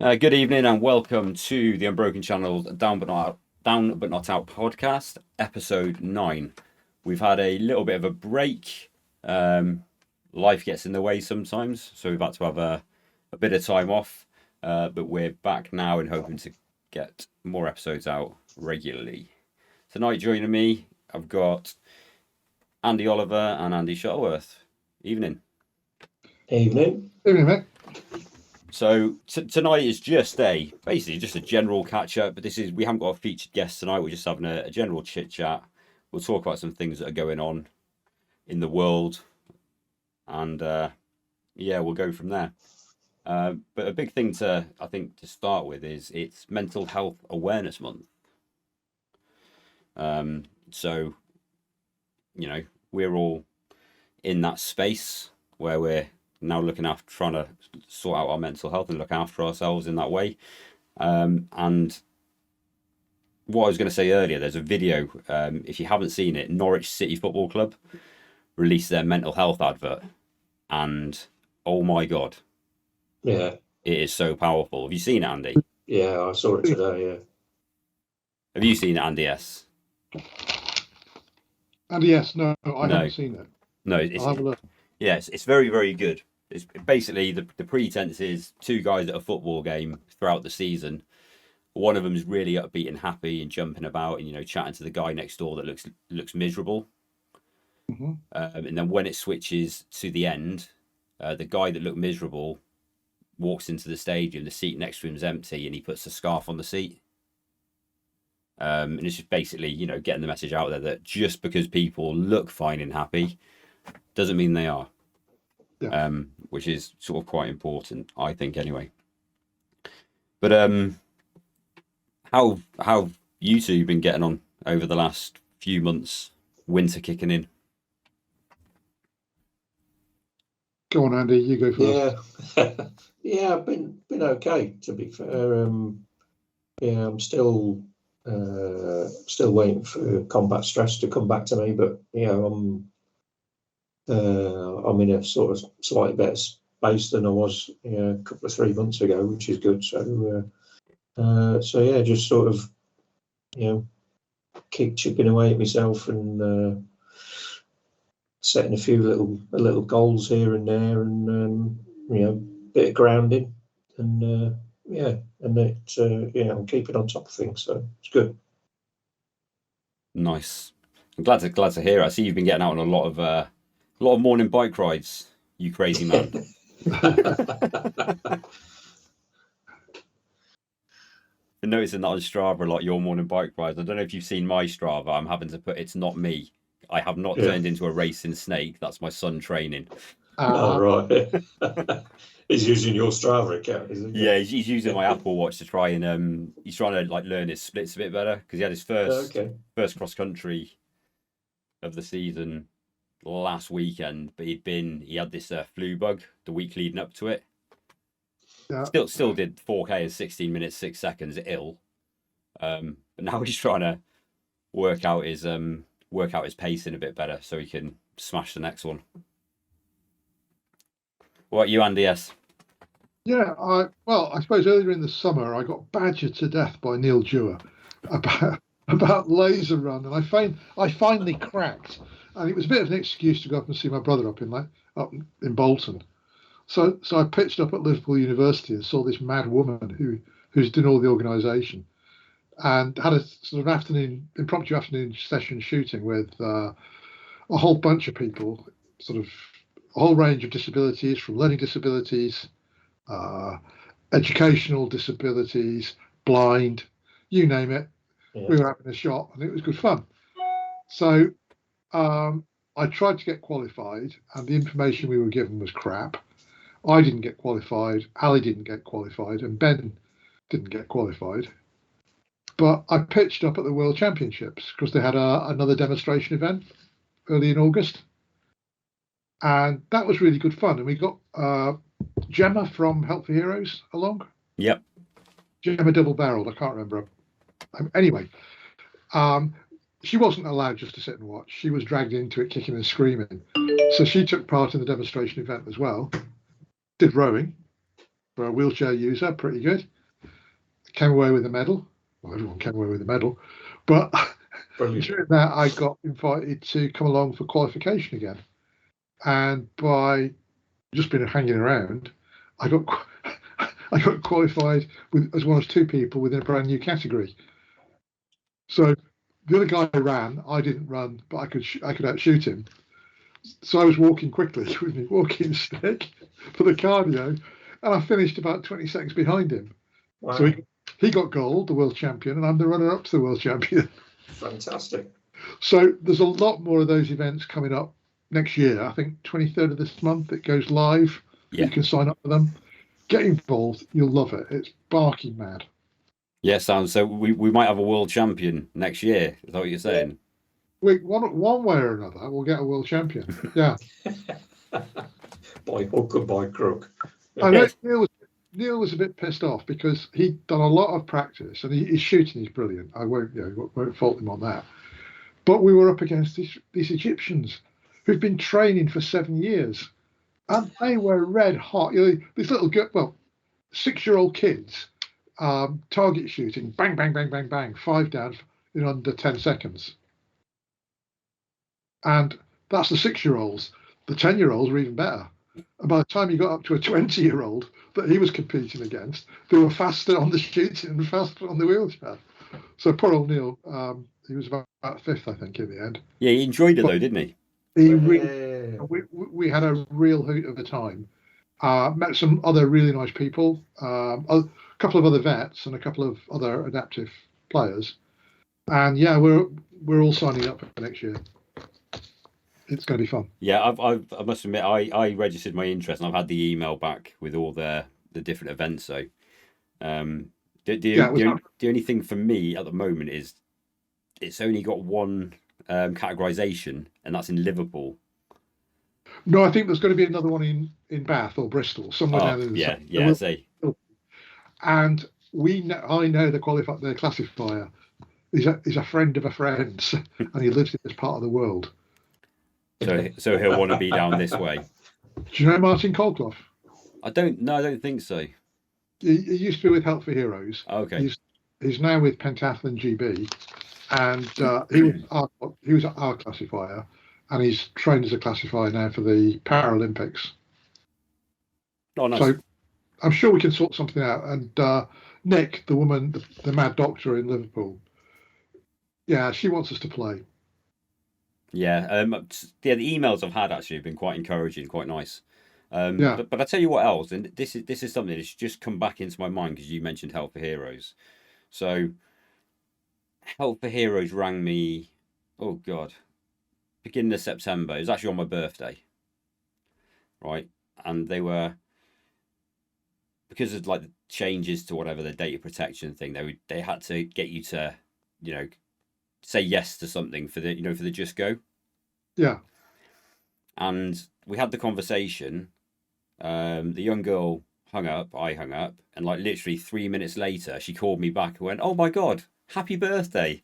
Good evening and welcome to the Unbroken Channel's Down But Not Out podcast, episode 9. We've had a little bit of a break. Life gets in the way sometimes, so we've had to have a bit of time off. But we're back now and hoping to get more episodes out regularly. Tonight joining me, I've got Andy Oliver and Andy Shuttleworth. Evening. Evening. Evening, mate. So tonight is basically just a general catch up. But we haven't got a featured guest tonight. We're just having a general chit chat. We'll talk about some things that are going on in the world, and we'll go from there. But a big thing to start with is it's Mental Health Awareness Month. So we're all in that space where we're now looking after trying to sort out our mental health and look after ourselves in that way. And what I was going to say earlier, there's a video, if you haven't seen it, Norwich City Football Club released their mental health advert, and oh my god, Yeah, it is so powerful. Have you seen it, Andy? yeah, I saw it today. Yeah. Have you seen it, Andy? Yes. Andy, yes. No, I haven't seen it. No, I'll have a look. Yes, it's very, very good. It's basically the pretense is two guys at a football game throughout the season. One of them is really upbeat and happy and jumping about and chatting to the guy next door that looks miserable. Mm-hmm. And then when it switches to the end, the guy that looked miserable walks into the stadium. The seat next to him is empty, and he puts a scarf on the seat. And it's just basically getting the message out there that just because people look fine and happy doesn't mean they are. Yeah. Which is sort of quite important, I think, anyway. But how have you two been getting on over the last few months? Winter kicking in. Go on, Andy. You go first. Yeah, yeah, I've been okay, to be fair. I'm still waiting for combat stress to come back to me, but I'm in a sort of slightly better space than I was a couple of 3 months ago, which is good. So yeah, just sort of keep chipping away at myself and setting a few little goals here and there, and bit of grounding, and I'm keeping on top of things, so it's good. Nice. I'm glad to hear it. I see you've been getting out on a lot of morning bike rides, you crazy man. Been noticing that on Strava a lot, your morning bike rides. I don't know if you've seen my Strava. I'm having to put it's not me. I have not turned into a racing snake. That's my son training. Oh, right. He's using your Strava account, isn't he? Yeah, he's using my Apple Watch to try and he's trying to learn his splits a bit better, because he had his first cross country of the season last weekend, but he had this flu bug the week leading up to it. Yeah. Still did 4K in 16 minutes 6 seconds ill. But now he's trying to work out his pacing a bit better so he can smash the next one. What you, Andy? Yes. Yeah, I suppose earlier in the summer I got badgered to death by Neil Dewar about laser run, and I finally cracked, and it was a bit of an excuse to go up and see my brother up in Bolton. So I pitched up at Liverpool University and saw this mad woman who's doing all the organisation, and had a sort of impromptu afternoon session shooting with a whole bunch of people, sort of a whole range of disabilities, from learning disabilities, educational disabilities, blind, you name it. Yeah. We were having a shot, and it was good fun. So I tried to get qualified, and the information we were given was crap. I didn't get qualified, Ali didn't get qualified, and Ben didn't get qualified. But I pitched up at the World Championships because they had another demonstration event early in August. And that was really good fun. And we got Gemma from Help for Heroes along. Yep. Gemma double-barreled, I can't remember. Anyway, she wasn't allowed just to sit and watch. She was dragged into it kicking and screaming. So she took part in the demonstration event as well. Did rowing for a wheelchair user, pretty good. came away with a medal. Well, everyone came away with a medal, but during that I got invited to come along for qualification again, and by just been hanging around, I got qualified as one of two people within a brand new category. So the other guy ran, I didn't run, but I could outshoot him. So I was walking quickly with my walking stick for the cardio, and I finished about 20 seconds behind him. Wow. So he got gold, the world champion, and I'm the runner-up to the world champion. Fantastic. So there's a lot more of those events coming up next year. I think 23rd of this month it goes live. Yeah. You can sign up for them. Get involved. You'll love it. It's barking mad. Yeah, sounds so. We might have a world champion next year. Is that what you're saying? One way or another, we'll get a world champion. Yeah. By hook or by crook. I know Neil was a bit pissed off because he'd done a lot of practice, and his shooting is brilliant. I won't fault him on that. But we were up against these Egyptians who've been training for 7 years, and they were red hot. These little 6-year-old kids, target shooting, bang, bang, bang, bang, bang, 5 down in under 10 seconds. And that's the 6-year-olds. The 10-year-olds were even better. And by the time you got up to a 20-year-old that he was competing against, they were faster on the shooting and faster on the wheelchair. So poor old Neil, he was about 5th, I think, in the end. Yeah, he enjoyed it though, didn't he? We had a real hoot of a time. Met some other really nice people, a couple of other vets and a couple of other adaptive players. And yeah, we're all signing up for next year. It's going to be fun. Yeah, I must admit, I registered my interest, and I've had the email back with all the different events. So, the only thing for me at the moment is it's only got one categorisation, and that's in Liverpool. No, I think there's going to be another one in Bath or Bristol, somewhere down in the yeah, south. yeah, I see. And I know the classifier. He's a friend of a friend, and he lives in this part of the world. So he'll want to be down this way. Do you know Martin Colclough? I don't think so. He used to be with Help for Heroes. Okay. He's now with Pentathlon GB, and he was our classifier, and he's trained as a classifier now for the Paralympics. Oh, nice. So I'm sure we can sort something out. And Nick, the woman, the mad doctor in Liverpool, yeah, she wants us to play. Yeah, the emails I've had actually have been quite encouraging, quite nice. Yeah. But I tell you what else, and this is something that's just come back into my mind because you mentioned Help for Heroes. So Help for Heroes rang me, oh God, beginning of September. It was actually on my birthday, right? And they were, because of like the changes to whatever the data protection thing, they had to get you to, say yes to something for the Just Go. Yeah. And we had the conversation. The young girl hung up, I hung up, and like literally 3 minutes later, she called me back and went, "Oh my God, happy birthday.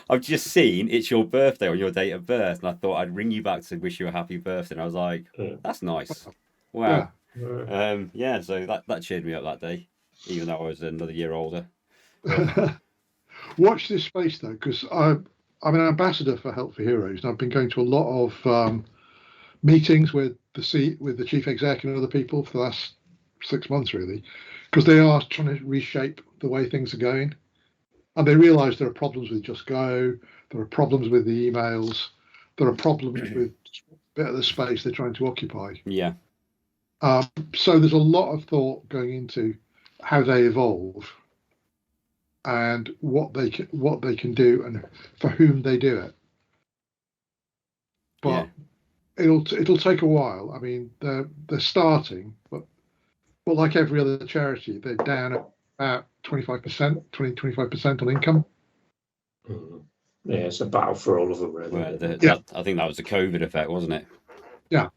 I've just seen it's your birthday on your date of birth." And I thought I'd ring you back to wish you a happy birthday. And I was like, that's nice. Wow. Yeah. So that cheered me up that day, even though I was another year older. Watch this space though, because I'm an ambassador for Help for Heroes, and I've been going to a lot of meetings with the chief exec and other people for the last 6 months, really, because they are trying to reshape the way things are going, and they realise there are problems with Just Go, there are problems with the emails, there are problems with a bit of the space they're trying to occupy. Yeah. So there's a lot of thought going into how they evolve and what they can do and for whom they do it. But it'll take a while. I mean, they're starting, but like every other charity, they're down at about 25% on income. Yeah, it's a battle for all of them, really. Well, I think that was the COVID effect, wasn't it? Yeah,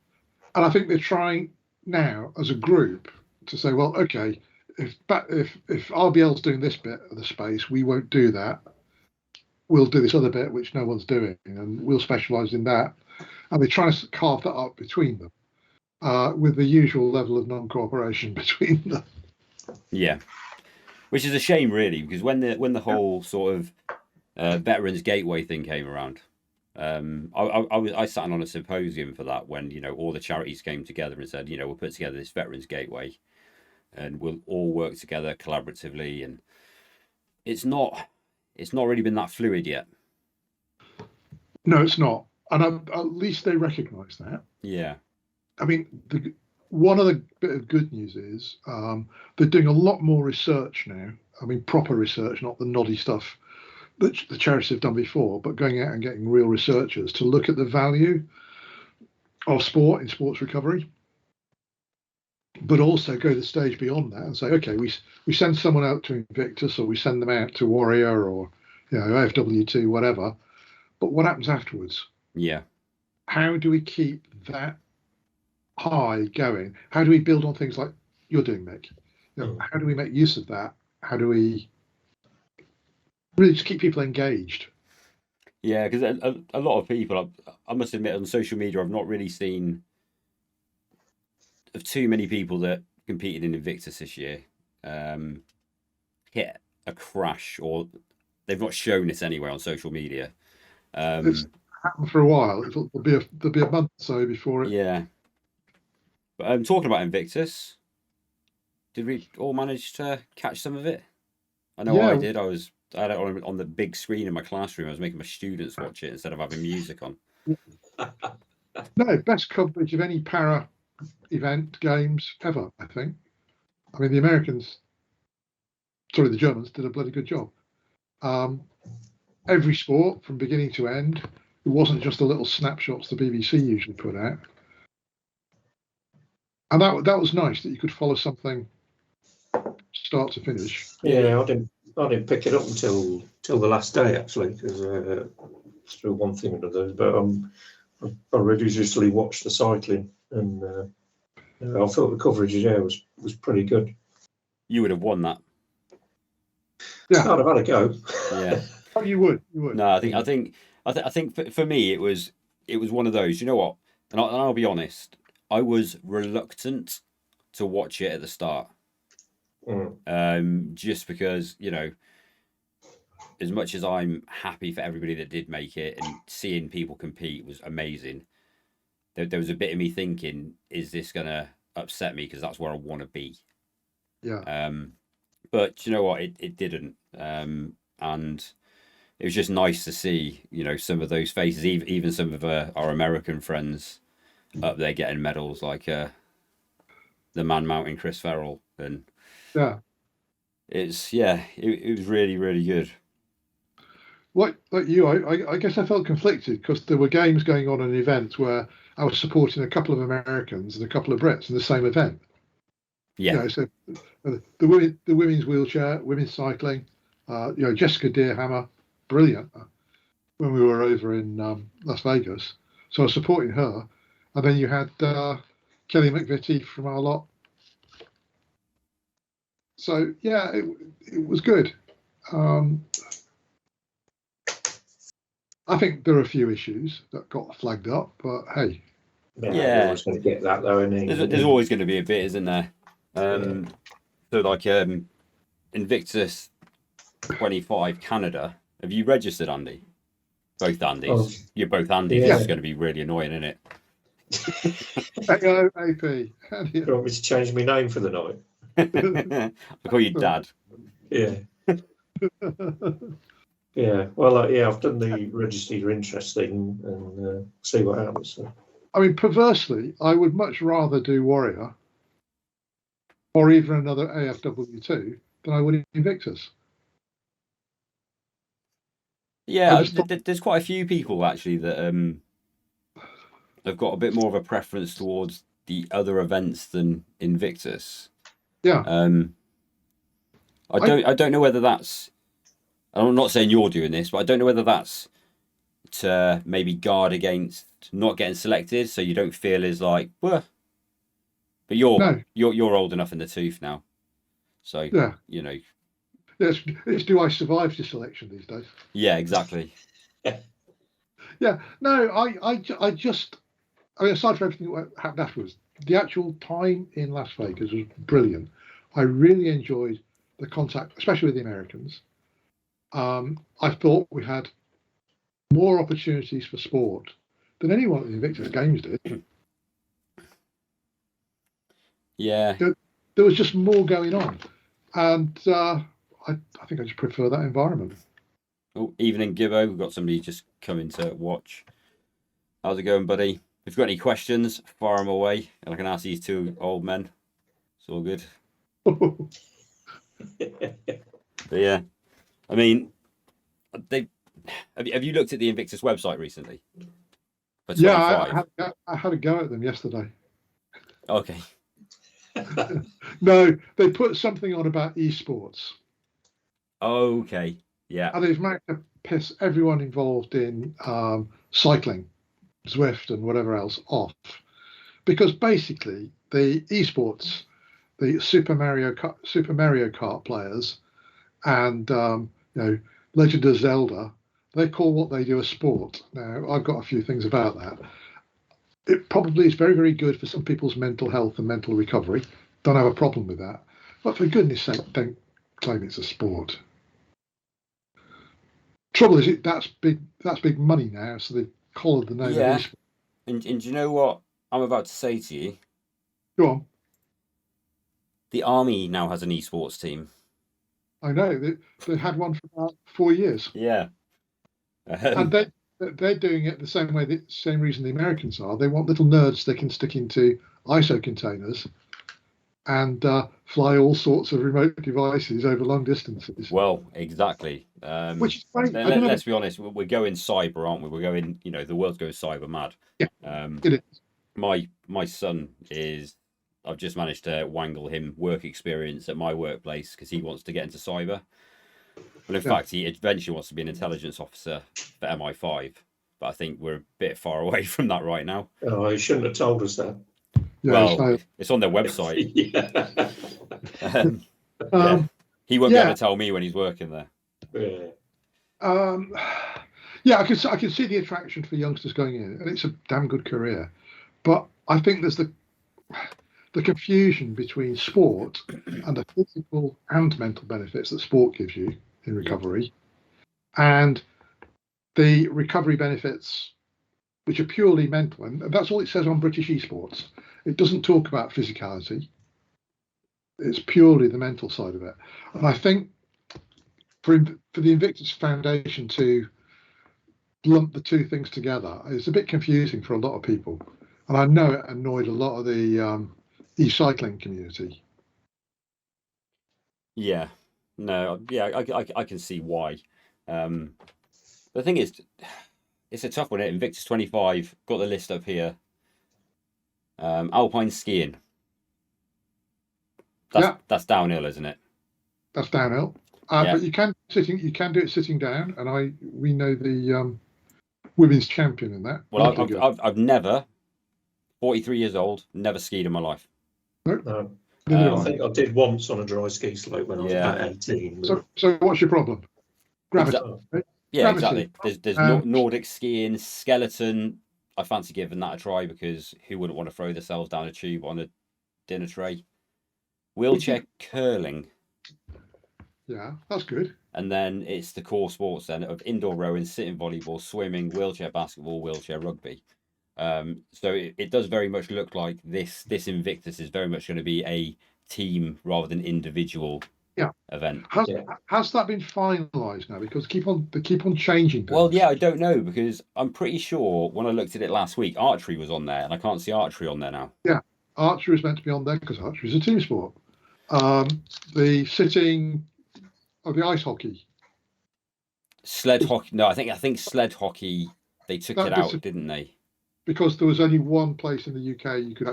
and I think they're trying now as a group to say, well, okay, if RBL's doing this bit of the space, we won't do that. We'll do this other bit which no one's doing, and we'll specialise in that. And they're trying to carve that up between them, with the usual level of non-cooperation between them. Yeah. Which is a shame, really, because when the whole sort of Veterans Gateway thing came around, I sat on a symposium for that when all the charities came together and said, we'll put together this Veterans Gateway, and we'll all work together collaboratively, and it's not really been that fluid yet. No, it's not, and at least they recognise that. Yeah. I mean, one of the bit of good news is they're doing a lot more research now. I mean, proper research, not the noddy stuff that the charities have done before, but going out and getting real researchers to look at the value of sport in sports recovery, but also go the stage beyond that and say, okay, we send someone out to Invictus, or we send them out to Warrior, or AFW2, whatever. But what happens afterwards? Yeah. How do we keep that high going? How do we build on things like you're doing, Mick? How do we make use of that? How do we really just keep people engaged? Yeah, because a lot of people, I must admit, on social media, I've not really seen of too many people that competed in Invictus this year hit a crash, or they've not shown it anyway on social media. It's happened for a while. There'll be a month or so before it. Yeah. But talking about Invictus, did we all manage to catch some of it? I know I did. I had it on the big screen in my classroom. I was making my students watch it instead of having music on. No, best coverage of any para event games ever, I think. I mean, the Germans did a bloody good job. Every sport from beginning to end. It wasn't just the little snapshots the BBC usually put out. And that was nice that you could follow something start to finish. Yeah, I didn't pick it up until the last day, actually, because through one thing or another. But I religiously watched the cycling, and I thought the coverage was pretty good. You would have won that. Yeah, I'd have had a go. Yeah. Oh, you would. No, I think for me it was one of those. You know what? And I'll be honest. I was reluctant to watch it at the start, just because as much as I'm happy for everybody that did make it, and seeing people compete was amazing, there was a bit of me thinking, is this gonna upset me, because that's where I want to be? Yeah. But you know what? It didn't, and it was just nice to see some of those faces, even some of our American friends up there getting medals, like the man mountain Chris Farrell, and yeah, it was really, really good. Like you, I guess I felt conflicted, because there were games going on and events where I was supporting a couple of Americans and a couple of Brits in the same event. Yeah. So the women's wheelchair, women's cycling, Jessica Deerhammer, brilliant. When we were over in Las Vegas, so I was supporting her, and then you had Kelly McVitie from our lot. So yeah, it was good. I think there are a few issues that got flagged up, but hey. Yeah, always going to get that though, isn't he? There's always going to be a bit, isn't there? So like Invictus 25 Canada. Have you registered, Andy? Both Andys. Oh, you're both Andys. Yeah. It's going to be really annoying, isn't it? Hello, AP. You want me to change my name for the night? I'll call you Dad. Yeah. Yeah. Well, I've done the register interest thing and see what happens. So. I mean, perversely, I would much rather do Warrior or even another AFW2 than I would Invictus. Yeah, there's quite a few people actually that have got a bit more of a preference towards the other events than Invictus. Yeah. I don't know whether that's. I'm not saying you're doing this, but I don't know whether that's to maybe guard against not getting selected, so you don't feel as like, well. But you're old enough in the tooth now, so yeah. It's do I survive the selection these days? Yeah, exactly. Yeah, no, I just, aside from everything that happened afterwards, the actual time in Las Vegas was brilliant. I really enjoyed the contact, especially with the Americans. I thought we had more opportunities for sport than anyone at the Invictus Games did. Yeah. There was just more going on, and I think I just prefer that environment. Oh, evening, Gibbo. We've got somebody just coming to watch. How's it going, buddy? If you've got any questions, fire them away, and I can ask these two old men. It's all good. But yeah, I mean, have you looked at the Invictus website recently? For 25? Yeah, I had a go at them yesterday. Okay. No, they put something on about esports. Okay. Yeah. And they've managed to piss everyone involved in cycling, Zwift, and whatever else off, because basically the esports, the Super Mario Kart players, and Legend of Zelda, they call what they do a sport. Now, I've got a few things about that. It probably is very, very good for some people's mental health and mental recovery. Don't have a problem with that. But for goodness sake, don't claim it's a sport. Trouble is, that's big money now, so they've collared the name of esports. And do you know what I'm about to say to you? Go on. The Army now has an esports team. I know. They had one for about 4 years. Yeah. And they're doing it the same way, the same reason the Americans are. They want little nerds they can stick into ISO containers and fly all sorts of remote devices over long distances. Well, exactly. Which is great. Let's be honest, we're going cyber, aren't we? We're going, the world's going cyber mad. Yeah, it is. My son is, I've just managed to wangle him work experience at my workplace because he wants to get into cyber. Well, in fact, he eventually wants to be an intelligence officer for MI5, but I think we're a bit far away from that right now. Oh, you shouldn't have told us that. Yeah, well, it's on their website. He won't be able to tell me when he's working there. I can see the attraction for youngsters going in, and it's a damn good career. But I think there's the confusion between sport and the physical and mental benefits that sport gives you in recovery, and the recovery benefits which are purely mental, and that's all it says on British esports. It doesn't talk about physicality. It's purely the mental side of it. And I think for the Invictus Foundation to lump the two things together, it's a bit confusing for a lot of people. And I know it annoyed a lot of the e-cycling community. Yeah. No, yeah, I can see why. The thing is, it's a tough one. Invictus 25, got the list up here. Alpine skiing. That's downhill, isn't it? That's downhill. But you can do it sitting down, and we know the women's champion in that. Well, I've never, 43 years old, never skied in my life. No. I think I did once on a dry ski slope when I was about 18. So what's your problem? Gravity. Yeah, exactly. There's Nordic skiing, skeleton. I fancy giving that a try because who wouldn't want to throw themselves down a tube on a dinner tray? Wheelchair curling. Yeah, that's good. And then it's the core sports then of indoor rowing, sitting volleyball, swimming, wheelchair basketball, wheelchair rugby. So it does very much look like this Invictus is very much going to be a team rather than individual event. Has that been finalised now? Because they keep on changing things. Well, yeah, I don't know because I'm pretty sure when I looked at it last week, archery was on there, and I can't see archery on there now. Yeah, archery is meant to be on there because archery is a team sport. The sitting of the ice hockey, sled hockey. No, I think sled hockey. They took it out, didn't they? Because there was only one place in the UK you could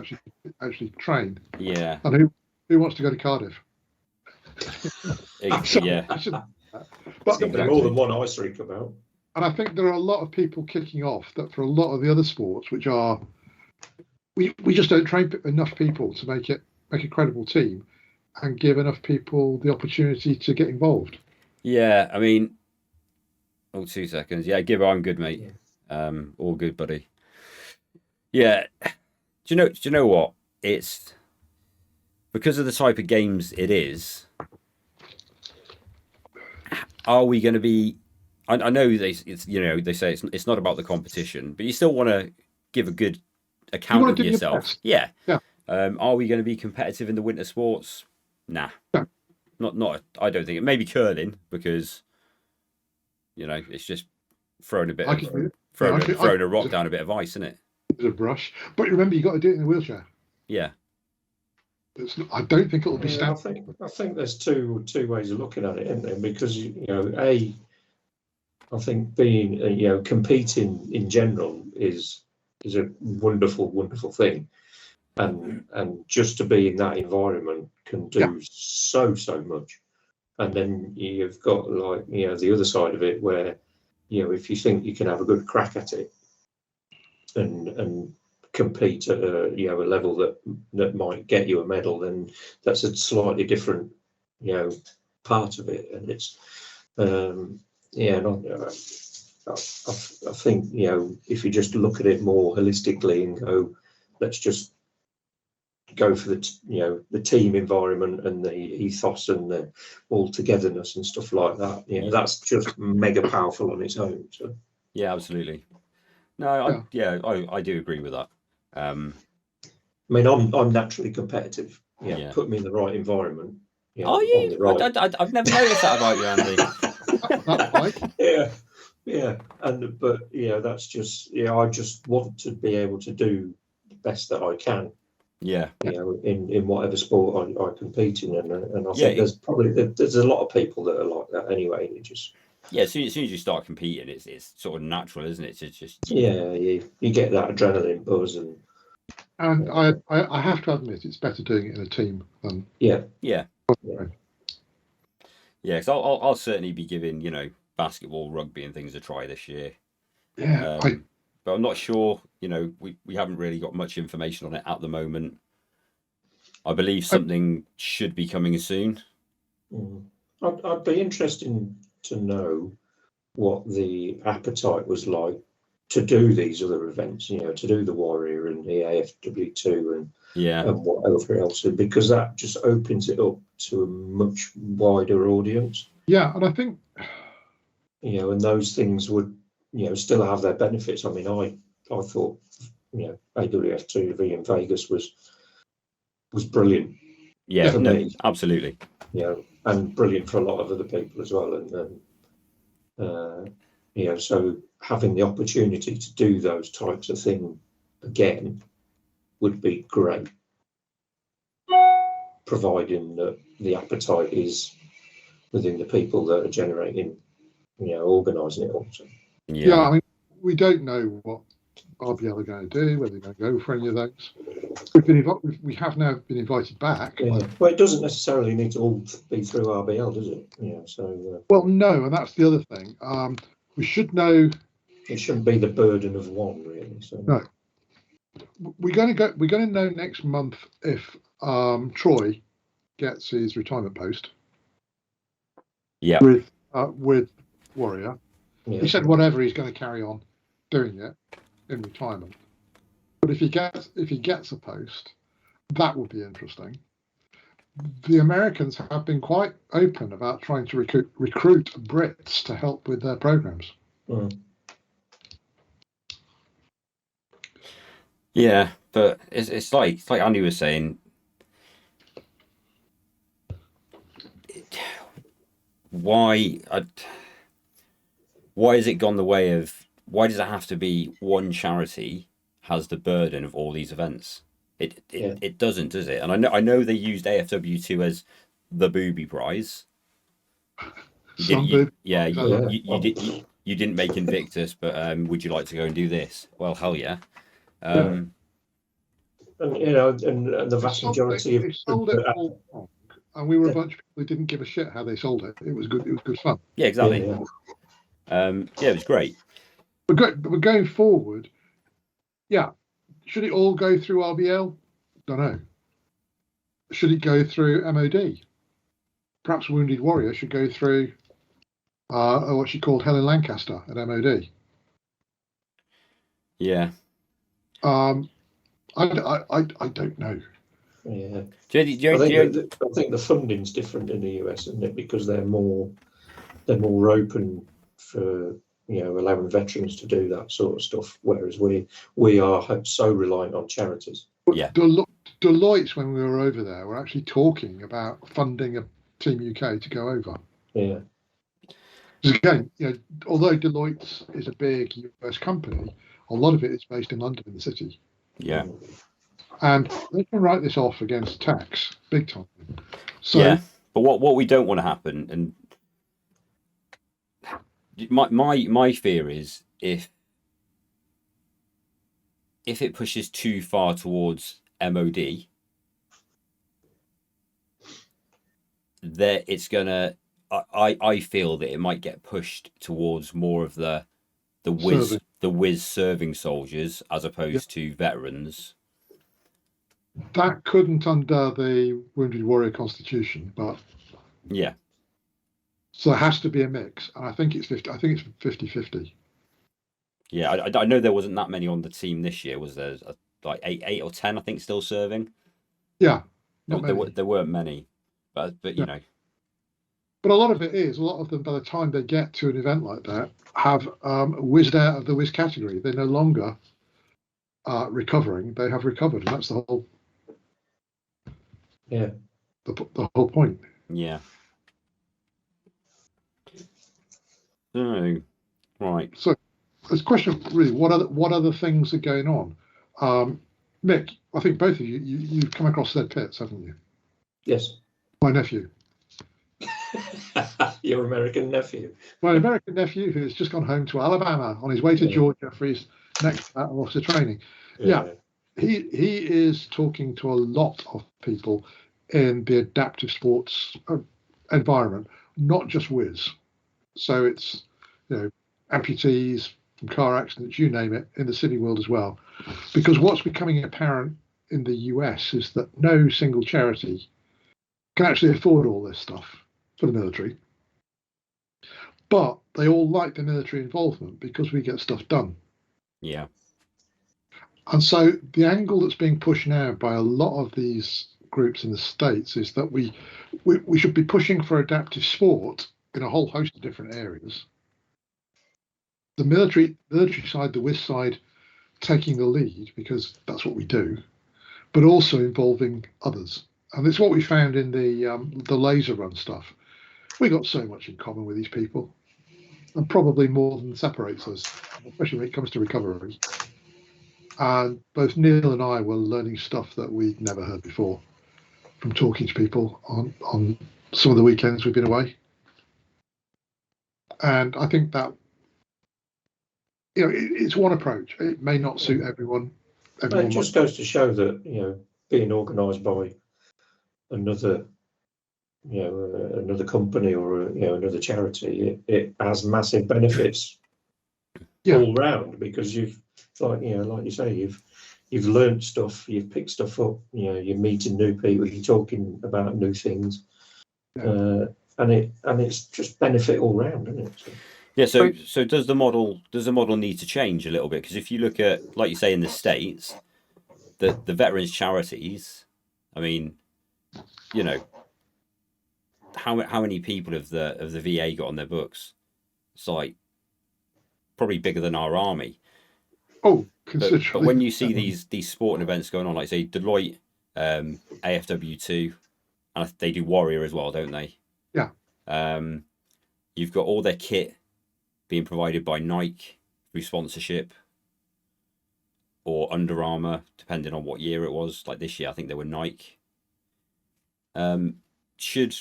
actually train. Yeah. And who wants to go to Cardiff? Yeah. But there's more than one ice rink about. And I think there are a lot of people kicking off that for a lot of the other sports, which are we just don't train enough people to make a credible team and give enough people the opportunity to get involved. Yeah, I mean, 2 seconds. Yeah, Gibber, I'm good, mate. All good, buddy. Yeah. Do you know what? It's because of the type of games it is, are we going to be? I know they say it's not about the competition, but you still want to give a good account of yourself. Yeah. Are we going to be competitive in the winter sports? Nah. No. Not. I don't think it. Maybe curling, because it's just throwing a rock down a bit of ice, isn't it? It's a brush, but remember, you got to do it in a wheelchair. Yeah. I don't think it'll be standard. I think there's two ways of looking at it, isn't there? Because I think being competing in general is a wonderful, wonderful thing, and just to be in that environment can do so much. And then you've got the other side of it where if you think you can have a good crack at it and compete at a level that might get you a medal, then that's a slightly different part of it. And it's I think if you just look at it more holistically and go, let's just go for the team environment and the ethos and the all togetherness and stuff like that, that's just mega powerful on its own. So yeah, absolutely. No, I do agree with that. I mean, I'm naturally competitive. Put me in the right environment. Are you? Right... I've never noticed that about you, Andy. Yeah, but that's just I just want to be able to do the best that I can. Yeah. In whatever sport I compete in, and I think there's a lot of people that are like that anyway. It just as soon as you start competing, it's sort of natural, isn't it? It's just you get that adrenaline buzz, and I have to admit it's better doing it in a team than because I'll certainly be giving basketball, rugby, and things a try this year. Yeah, but I'm not sure. We haven't really got much information on it at the moment. I believe something should be coming soon. I'd be interested to know what the appetite was like to do these other events, to do the Warrior and the AFW2 and whatever else, because that just opens it up to a much wider audience. Yeah, and I think and those things would still have their benefits. I mean, I thought AWF2V in Vegas was brilliant. Yeah, for me. Absolutely. And brilliant for a lot of other people as well. And so having the opportunity to do those types of things again would be great, providing that the appetite is within the people that are generating, organising it all. So. Yeah, I mean, we don't know what RBL are going to do, whether they're going to go for any of those. We have now been invited back. Yeah. Well, it doesn't necessarily need to all be through RBL, does it? Well, no, and that's the other thing. We should know. It shouldn't be the burden of one, really. So. No. We're going to know next month if Troy gets his retirement post. Yeah. With Warrior. Yeah. He said whatever, he's going to carry on doing it in retirement. But if he gets a post, that would be interesting. The Americans have been quite open about trying to recruit Brits to help with their programs. Yeah, but it's like Andy was saying. Why has it gone the way of? Why does it have to be one charity has the burden of all these events? It doesn't, does it? And I know they used AFW2 as the booby prize. You didn't make Invictus, but would you like to go and do this? Well, hell yeah. And the vast majority they sold it all wrong, and we were a bunch of people who didn't give a shit how they sold it. It was good. It was good fun. Yeah, exactly. It was great. But going forward, should it all go through RBL? Don't know. Should it go through MOD? Perhaps Wounded Warrior should go through what she called Helen Lancaster at MOD. Yeah. I don't know. Yeah. I think the funding's different in the US, isn't it? Because they're more they're more open for allowing veterans to do that sort of stuff, whereas we are so reliant on charities. Yeah. Deloitte, when we were over there, were actually talking about funding a Team UK to go over. Yeah. Because again, although Deloitte is a big US company, a lot of it is based in London, in the city. Yeah. And they can write this off against tax big time. So, yeah, but what we don't want to happen, and my fear is if it pushes too far towards MOD, that it's gonna. I feel that it might get pushed towards more of the whiz serving soldiers as opposed to veterans. That couldn't undo the Wounded Warrior Constitution, but yeah. So there has to be a mix, and I think it's 50. I think it's 50-50. Yeah, I know there wasn't that many on the team this year. Was there like eight or 10? I think still serving. Yeah, there weren't many, but you know. But a lot of it is, a lot of them, by the time they get to an event like that, have whizzed out of the whiz category. They're no longer recovering. They have recovered, and that's the whole. Yeah. The whole point. Yeah. So, right. So, this question really: what other things are going on? Mick, I think both of you've come across Zed Pitts, haven't you? Yes. My nephew. Your American nephew. My American nephew, who's just gone home to Alabama on his way to Georgia for his next battle officer training. Yeah. He is talking to a lot of people in the adaptive sports environment, not just whiz. So it's amputees from car accidents, you name it, in the city world as well. Because what's becoming apparent in the US is that no single charity can actually afford all this stuff for the military. But they all like the military involvement because we get stuff done. Yeah. And so the angle that's being pushed now by a lot of these groups in the States is that we should be pushing for adaptive sport in a whole host of different areas. The military side, the WIS side, taking the lead because that's what we do, but also involving others. And it's what we found in the laser run stuff. We got so much in common with these people, and probably more than separates us, especially when it comes to recovery. And both Neil and I were learning stuff that we'd never heard before from talking to people on some of the weekends we've been away. And I think that it's one approach. It may not suit everyone. It just goes to show that being organised by another company or another charity, it has massive benefits all round, because you've like you say, you've learned stuff, you've picked stuff up, you're meeting new people, you're talking about new things, and it's just benefit all round, isn't it? Yeah. So does the model need to change a little bit? Because if you look at, like you say, in the States, the veterans charities, I mean, how many people of the VA got on their books? It's like probably bigger than our army. Oh, considerably. But when you see these sporting events going on, like say Deloitte, AFW2, and they do Warrior as well, don't they? Yeah. You've got all their kit being provided by Nike through sponsorship or Under Armour, depending on what year it was. Like this year, I think they were Nike. Should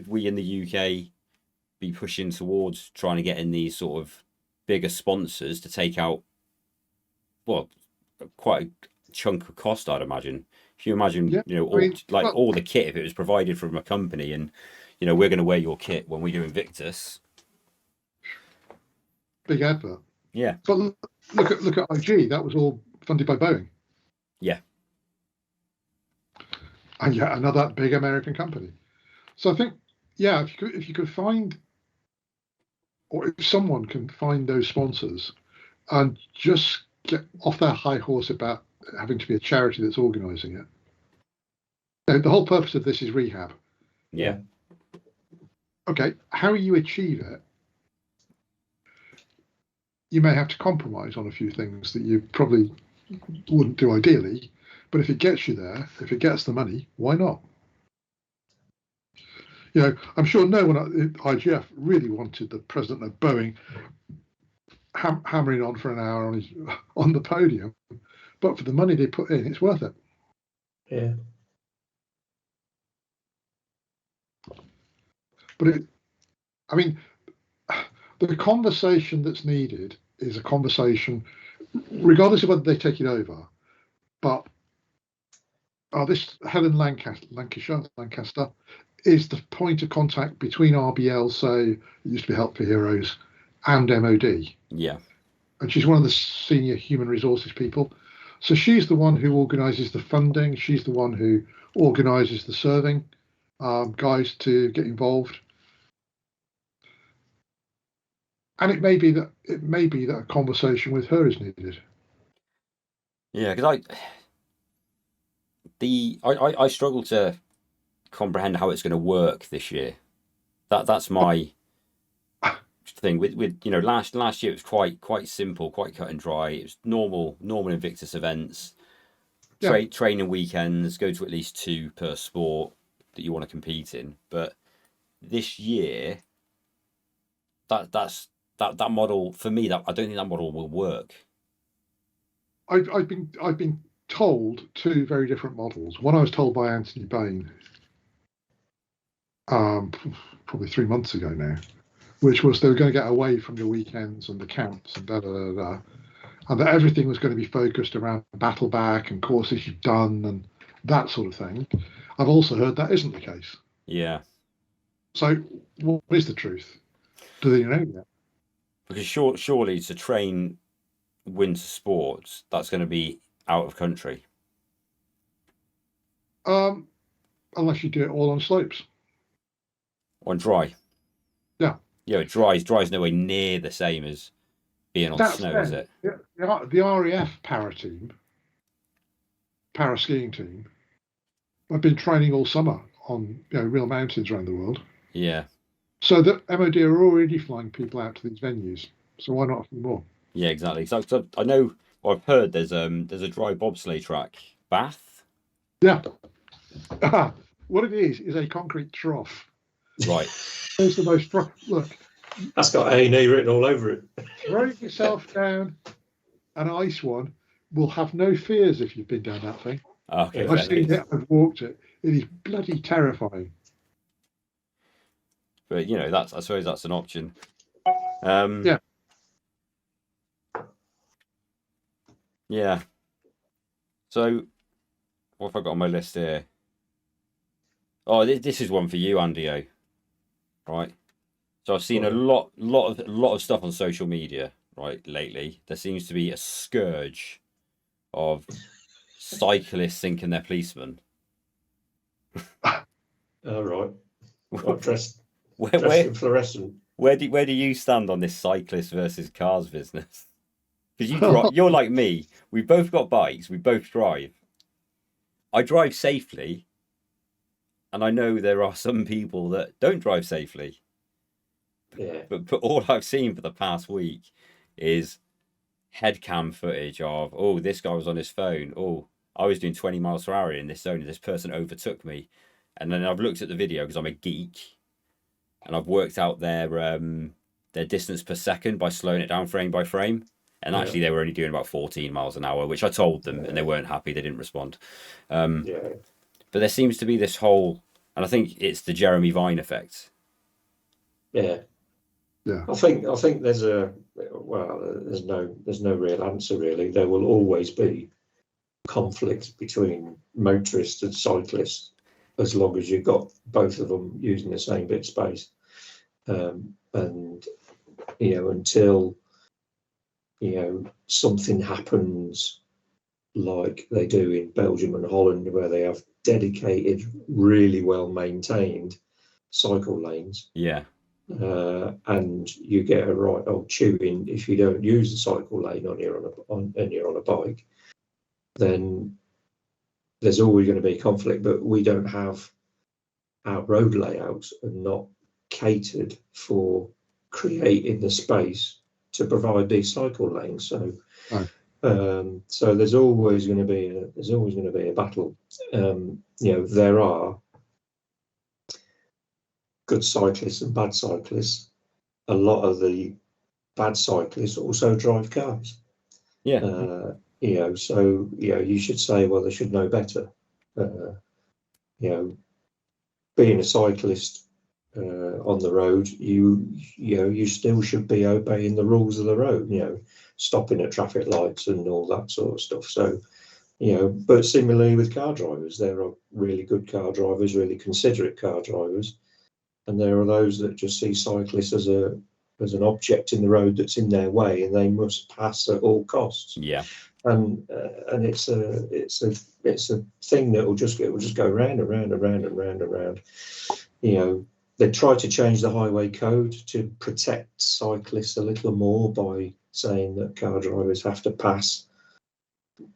we in the UK be pushing towards trying to get in these sort of bigger sponsors to take out, well, quite a chunk of cost, I'd imagine. If you imagine, all the kit, if it was provided from a company, and we're going to wear your kit when we do Invictus. Big advert. Yeah. But look at IG. That was all funded by Boeing. Yeah. And yet another big American company. So I think, if you could find, or if someone can find those sponsors and just get off their high horse about having to be a charity that's organising it. The whole purpose of this is rehab. Yeah. Okay, how you achieve it, you may have to compromise on a few things that you probably wouldn't do ideally, but if it gets you there, if it gets the money, why not? I'm sure no one at IGF really wanted the president of Boeing hammering on for an hour on the podium, but for the money they put in, it's worth it. Yeah. But the conversation that's needed is a conversation, regardless of whether they take it over. But this Helen Lancaster is the point of contact between RBL, say it used to be Help for Heroes, and MOD. Yeah. And she's one of the senior human resources people. So she's the one who organises the funding. She's the one who organises the serving guys to get involved. And it may be that a conversation with her is needed. Yeah, because I struggle to comprehend how it's going to work this year. That's my thing. With last year it was quite simple, quite cut and dry. It was normal Invictus events, training weekends, go to at least 2 per sport that you want to compete in. But this year, that model for me, that I don't think that model will work. I've been told 2 very different models. One I was told by Anthony Bain, probably 3 months ago now, which was they were going to get away from the weekends and the camps and and that everything was going to be focused around battle back and courses you've done and that sort of thing. I've also heard that isn't the case. Yeah. So what is the truth? Do they know yet? Because surely to train winter sports, that's going to be out of country. Unless you do it all on slopes. On dry. Yeah. Yeah, dry's nowhere near the same as being on snow, is it? The RAF para skiing team, I've been training all summer on real mountains around the world. Yeah. So the MOD are already flying people out to these venues. So why not a few more? Yeah, exactly. So I know, or I've heard there's a dry bobsleigh track, Bath. Yeah. What it is a concrete trough. Right. It's the most look. That's got A&E written all over it. Throw yourself down an ice one. Will have no fears if you've been down that thing. Okay. I've seen it. I've walked it. It is bloody terrifying. But I suppose that's an option. Yeah. Yeah. So, what have I got on my list here? Oh, this is one for you, Andy. Right. So I've seen a lot of stuff on social media, right, lately. There seems to be a scourge of cyclists thinking they're policemen. All right. Well, dressed where in fluorescent. Where do you stand on this cyclist versus cars business? Because you're like me. We've both got bikes. We both drive. I drive safely, and I know there are some people that don't drive safely. Yeah. But all I've seen for the past week is headcam footage of, oh, this guy was on his phone. Oh, I was doing 20 miles per hour in this zone and this person overtook me. And then I've looked at the video because I'm a geek, and I've worked out their distance per second by slowing it down frame by frame. And actually, they were only doing about 14 miles an hour, which I told them, and they weren't happy. They didn't respond. But there seems to be this whole, and I think it's the Jeremy Vine effect. Yeah. Yeah. I think there's no real answer really. There will always be conflict between motorists and cyclists as long as you've got both of them using the same bit of space. And until something happens like they do in Belgium and Holland, where they have dedicated, really well maintained cycle lanes. Yeah. And you get a right old chewing if you don't use the cycle lane and you're on a bike, then there's always going to be conflict. But we don't have our road layouts are not catered for creating the space to provide these cycle lanes. So, so there's always going to be a battle. There are good cyclists and bad cyclists. A lot of the bad cyclists also drive cars. Yeah. So you should say, well, they should know better. Being a cyclist on the road, you still should be obeying the rules of the road. Stopping at traffic lights and all that sort of stuff. So, but similarly with car drivers, there are really good car drivers, really considerate car drivers, and there are those that just see cyclists as an object in the road that's in their way, and they must pass at all costs. Yeah. And it's a thing that will just go round and round and round and round and round. They try to change the highway code to protect cyclists a little more by saying that car drivers have to pass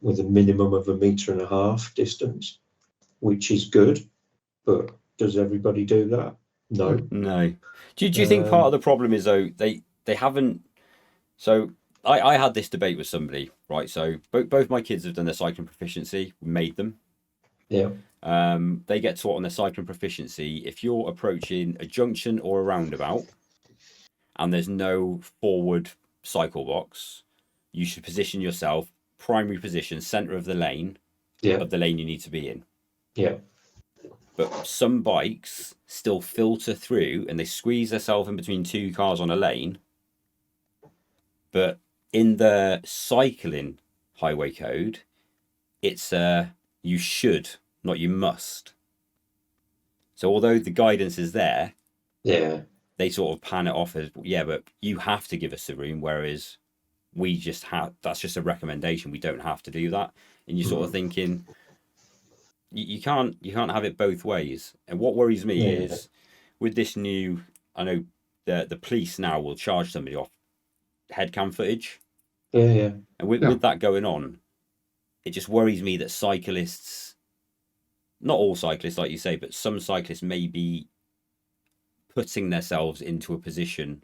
with a minimum of 1.5 meters distance, which is good, but does everybody do that? No. Do you think part of the problem is, though, they haven't? So I had this debate with somebody, right? So both my kids have done their cycling proficiency. We made them. Yeah. They get taught on their cycling proficiency. If you're approaching a junction or a roundabout and there's no forward cycle box, you should position yourself primary position, center of the lane, of the lane you need to be in. Yeah. But some bikes still filter through and they squeeze themselves in between two cars on a lane. But in the cycling highway code, it's you should, not you must. So although the guidance is there, they sort of pan it off as, but you have to give us the room, whereas we just have, that's just a recommendation. We don't have to do that. And you're sort of thinking, you can't have it both ways. And what worries me is with this new, I know the police now will charge somebody off headcam footage. And with that going on, it just worries me that cyclists, not all cyclists like you say, but some cyclists may be putting themselves into a position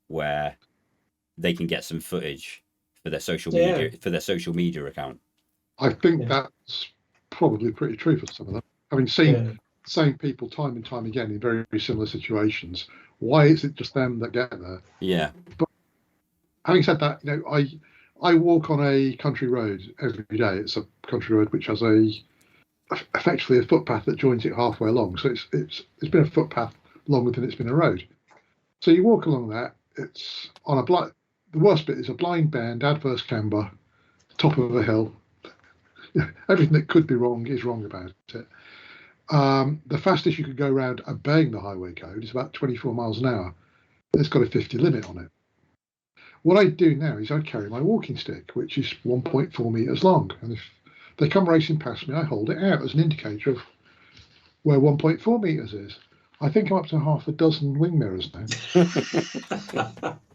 where they can get some footage for their social media account. I think that's probably pretty true for some of them. Having seen same people time and time again in very, very similar situations, why is it just them that get there? Yeah. But having said that, I walk on a country road every day. It's a country road which has effectively a footpath that joins it halfway along. So it's been a footpath longer than it's been a road. So you walk along that. It's on the worst bit is a blind bend, adverse camber, top of a hill. Everything that could be wrong is wrong about it. The fastest you could go around obeying the highway code is about 24 miles an hour. It's got a 50 limit on it. What I do now is I carry my walking stick, which is 1.4 meters long. And if they come racing past me, I hold it out as an indicator of where 1.4 meters is. I think I'm up to half a dozen wing mirrors now.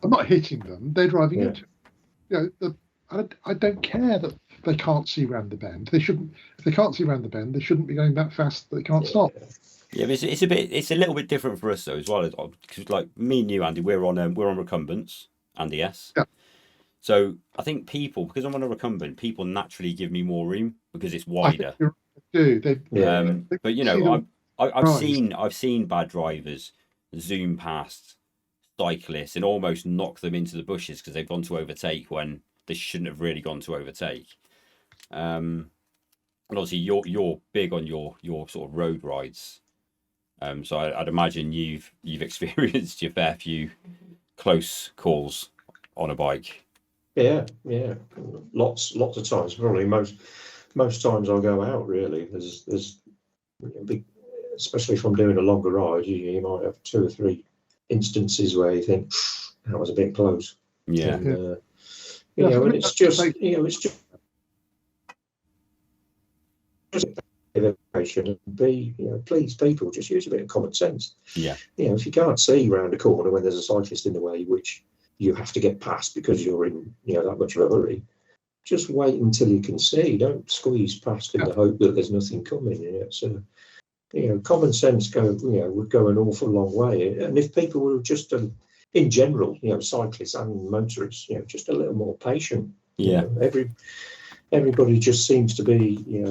I'm not hitting them; they're driving into it. I don't care that they can't see round the bend. They shouldn't. If they can't see round the bend, they shouldn't be going that fast that they can't stop. Yeah, but it's a little bit different for us though as well, because like me and you, Andy, we're on recumbents. Andy, yes. Yeah. So I think because I'm on a recumbent, people naturally give me more room because it's wider. But I've seen bad drivers zoom past cyclists and almost knock them into the bushes because they've gone to overtake when they shouldn't have really gone to overtake. And obviously you're big on your sort of road rides. So I'd imagine you've experienced your fair few close calls on a bike. Yeah, lots of times. Probably most times I'll go out. Really, there's big, especially if I'm doing a longer ride. You might have 2 or 3 instances where you think that was a bit close. Yeah, and it's just education and please people just use a bit of common sense. Yeah. If you can't see round a corner when there's a cyclist in the way, which you have to get past because you're in that much of a hurry, just wait until you can see. Don't squeeze past in the hope that there's nothing coming. common sense would go an awful long way. And if people were just, in general, cyclists and motorists, just a little more patient. Yeah. Everybody just seems to be,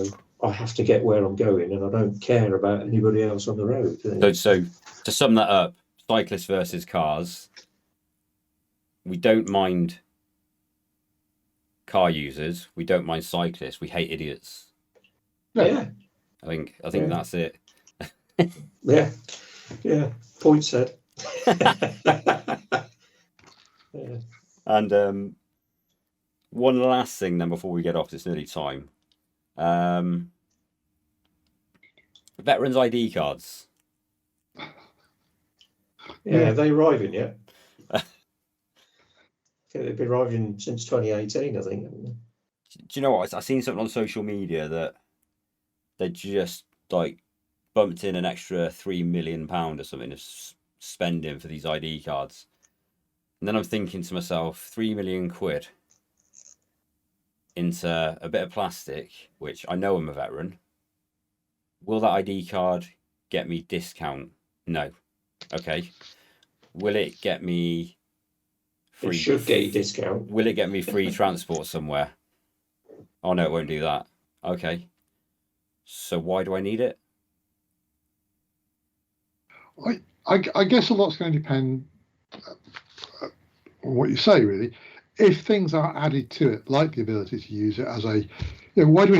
I have to get where I'm going, and I don't care about anybody else on the road. So to sum that up, cyclists versus cars. We don't mind car users. We don't mind cyclists. We hate idiots. Yeah. I think that's it. Yeah. Point said. Yeah. And one last thing then before we get off, it's nearly time. Veterans ID cards. Yeah, are they arriving yet? They've been arriving since 2018, I think. Do you know what? I've seen something on social media that they just bumped in an extra £3 million or something of spending for these ID cards. And then I'm thinking to myself, £3 million into a bit of plastic, which I know I'm a veteran. Will that ID card get me discount? No. Okay. Will it get me free? It should get you discount. Will it get me free transport somewhere? Oh no, it won't do that. Okay. So why do I need it? I guess a lot's going to depend on what you say, really. If things are added to it, like the ability to use it as a, why do we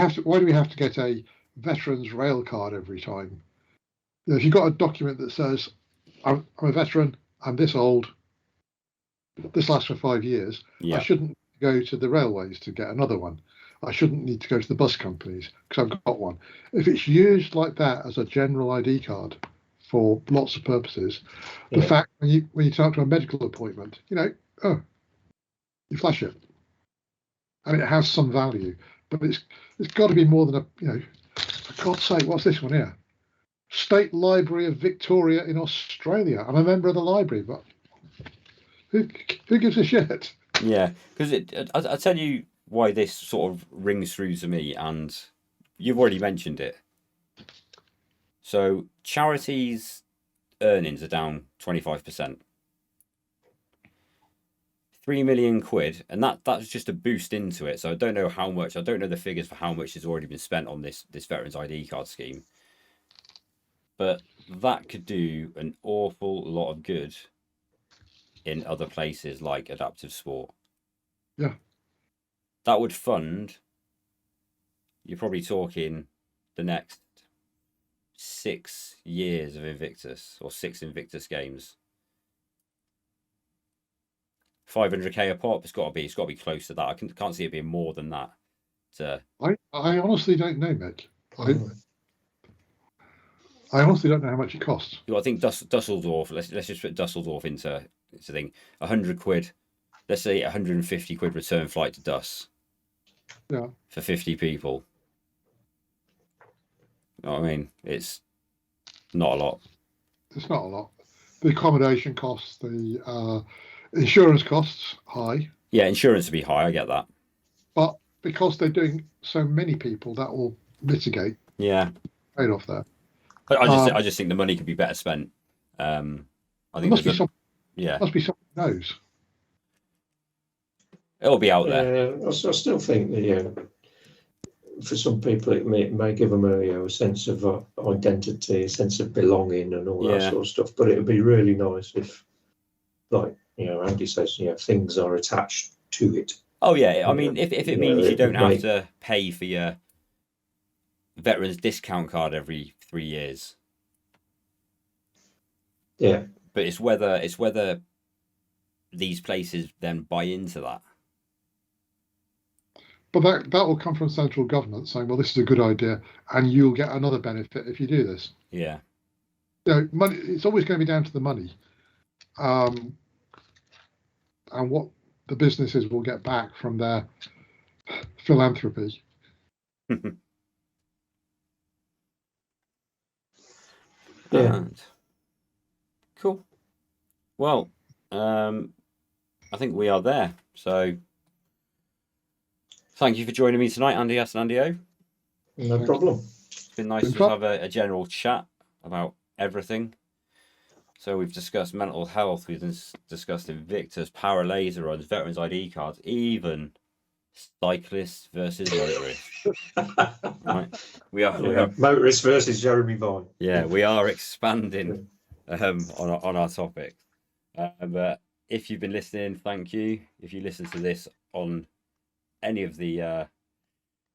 have to get a veterans rail card every time? If you've got a document that says, I'm a veteran, I'm this old, this lasts for 5 years, Yeah. I shouldn't go to the railways to get another one. I shouldn't need to go to the bus companies because I've got one. If it's used like that as a general ID card for lots of purposes, the fact when you turn up to a medical appointment, you flash it, and it has some value, but it's got to be more than for God's sake, what's this one here? State Library of Victoria in Australia. I'm a member of the library, but who gives a shit? Yeah, because I'll tell you why this sort of rings through to me, and you've already mentioned it. So charities' earnings are down 25%. £3 million, and that's just a boost into it. So I don't know how much. I don't know the figures for how much has already been spent on this Veterans ID card scheme, but that could do an awful lot of good in other places like adaptive sport. Yeah, that would fund. You're probably talking the next 6 years of Invictus, or 6 Invictus games. 500k a pop. It's got to be close to that. I can't see it being more than that. I honestly don't know, Mick. I honestly don't know how much it costs. I think Dusseldorf. Let's just put Dusseldorf into thing. £100. Let's say £150 return flight to Dus. Yeah. For 50 people. You know what I mean? It's not a lot. It's not a lot. The accommodation costs, the insurance costs, high. Yeah, insurance would be high. I get that. But because they're doing so many people, that will mitigate. Yeah. Trade-off there. I just think the money could be better spent. I think must be someone who knows. It'll be out there. I still think that for some people it may give them a sense of identity, a sense of belonging, and all that sort of stuff. But it would be really nice if, like Andy says, things are attached to it. Oh yeah, I mean, if it means you don't have to pay for your veterans discount card every 3 years. Yeah. But it's whether these places then buy into that. But that will come from central government saying, well, this is a good idea, and you'll get another benefit if you do this. Yeah. Money. It's always going to be down to the money, and what the businesses will get back from their philanthropy. Cool. Well, I think we are there. So thank you for joining me tonight, Andy S and Andy O. No problem. It's been nice to have a general chat. about everything. So we've discussed mental health, we've discussed Invictus, power laser runs, veterans ID cards, even cyclists versus motorists. Right, we are motorists versus Jeremy Vine. Yeah, we are expanding on our topics. But if you've been listening, thank you. If you listen to this on any of the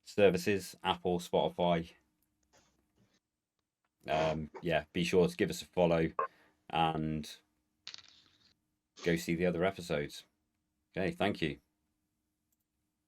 services, Apple, Spotify, be sure to give us a follow and go see the other episodes. Okay, thank you.